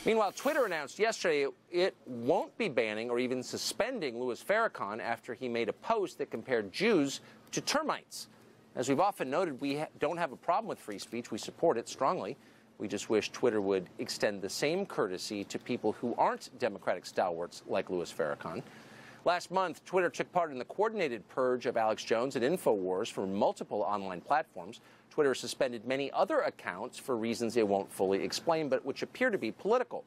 Meanwhile, Twitter announced yesterday it won't be banning or even suspending Louis Farrakhan after he made a post that compared Jews to termites. As we've often noted, we don't have a problem with free speech. We support it strongly. We just wish Twitter would extend the same courtesy to people who aren't Democratic stalwarts like Louis Farrakhan. Last month, Twitter took part in the coordinated purge of Alex Jones and InfoWars from multiple online platforms. Twitter suspended many other accounts for reasons it won't fully explain, but which appear to be political.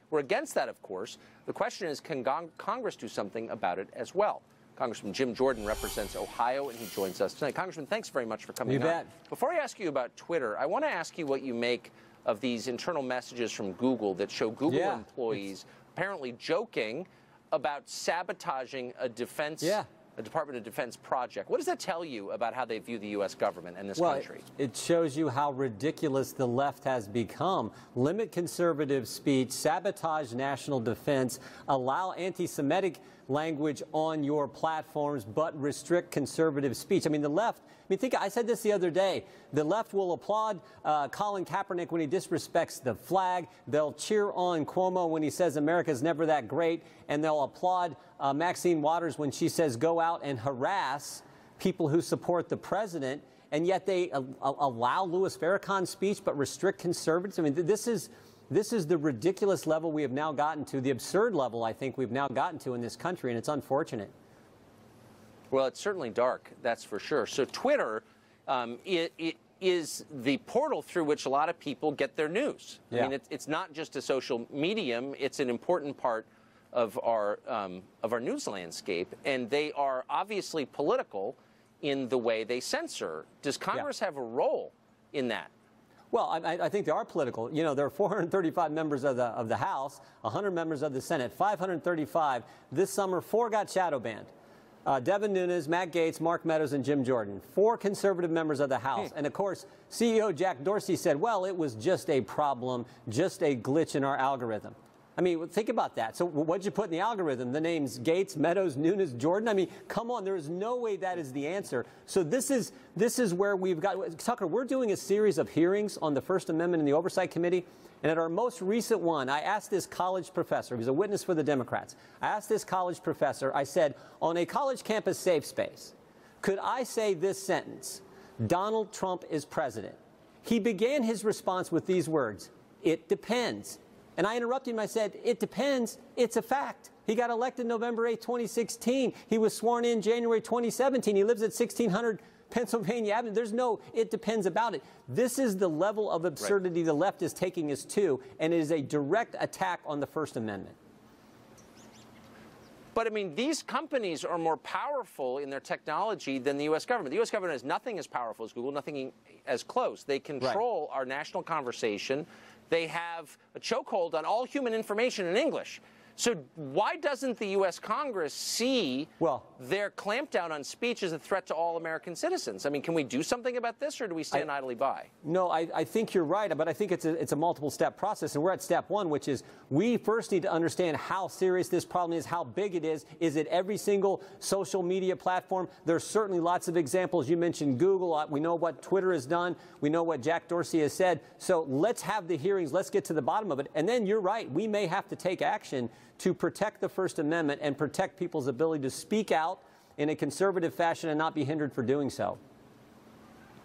We're against that, of course. The question is, can Congress do something about it as well? Congressman Jim Jordan represents Ohio, and he joins us tonight. Congressman, thanks very much for coming on. You bet. Before I ask you about Twitter, I want to ask you what you make of these internal messages from Google that show Google employees apparently joking about sabotaging a Department of Defense project. What does that tell you about how they view the U.S. government and this country? It shows you how ridiculous the left has become. Limit conservative speech, sabotage national defense, allow anti-Semitic language on your platforms, but restrict conservative speech. I mean, the left, I said this the other day, the left will applaud Colin Kaepernick when he disrespects the flag. They'll cheer on Cuomo when he says America's never that great. And they'll applaud Maxine Waters when she says go out and harass people who support the president. And yet they allow Louis Farrakhan's speech, but restrict conservatives. I mean, this is the ridiculous level we have now gotten to, the absurd level I think we've now gotten to in this country, and it's unfortunate. Well, it's certainly dark, that's for sure. So Twitter it is the portal through which a lot of people get their news. I mean, it's not just a social medium, it's an important part of our news landscape, and they are obviously political in the way they censor. Does Congress have a role in that? Well, I think they are political. You know, there are 435 members of the House, 100 members of the Senate, 535. This summer, 4 got shadow banned. Devin Nunes, Matt Gaetz, Mark Meadows, and Jim Jordan. 4 conservative members of the House. And, of course, CEO Jack Dorsey said, well, it was just a problem, just a glitch in our algorithm. I mean, think about that. So what'd you put in the algorithm? The names Gaetz, Meadows, Nunes, Jordan? I mean, come on, there is no way that is the answer. So this is where we've got, Tucker, we're doing a series of hearings on the First Amendment in the Oversight Committee. And at our most recent one, I asked this college professor, he's a witness for the Democrats. I asked this college professor, I said, on a college campus safe space, could I say this sentence, Donald Trump is president? He began his response with these words, it depends. And I interrupted him. I said, it depends. It's a fact. He got elected November 8, 2016. He was sworn in January 2017. He lives at 1600 Pennsylvania Avenue. There's no it depends about it. This is the level of absurdity the left is taking us to, and it is a direct attack on the First Amendment. But, I mean, these companies are more powerful in their technology than the U.S. government. The U.S. government has nothing as powerful as Google, nothing as close. They control our national conversation. They have a chokehold on all human information in English. So why doesn't the U.S. Congress see their clampdown on speech as a threat to all American citizens? I mean, can we do something about this, or do we stand idly by? No, I think you're right, but I think it's a multiple-step process, and we're at step 1, which is we first need to understand how serious this problem is, how big it is. Is it every single social media platform? There's certainly lots of examples. You mentioned Google. We know what Twitter has done. We know what Jack Dorsey has said. So let's have the hearings. Let's get to the bottom of it. And then you're right. We may have to take action to protect the First Amendment and protect people's ability to speak out in a conservative fashion and not be hindered for doing so.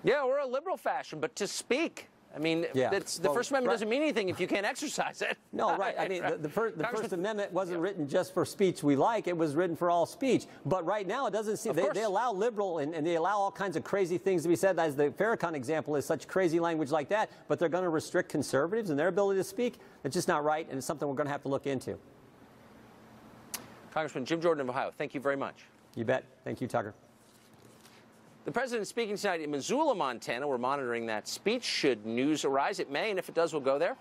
Yeah, we're a liberal fashion, but to speak. I mean, the First Amendment doesn't mean anything if you can't exercise it. No, right. I mean, the First Amendment wasn't written just for speech we like. It was written for all speech. But right now, it doesn't seem they allow liberal and they allow all kinds of crazy things to be said, as the Farrakhan example is such crazy language like that. But they're going to restrict conservatives and their ability to speak. It's just not right, and it's something we're going to have to look into. Congressman Jim Jordan of Ohio, thank you very much. You bet. Thank you, Tucker. The president is speaking tonight in Missoula, Montana. We're monitoring that speech. Should news arise, it may, and if it does, we'll go there.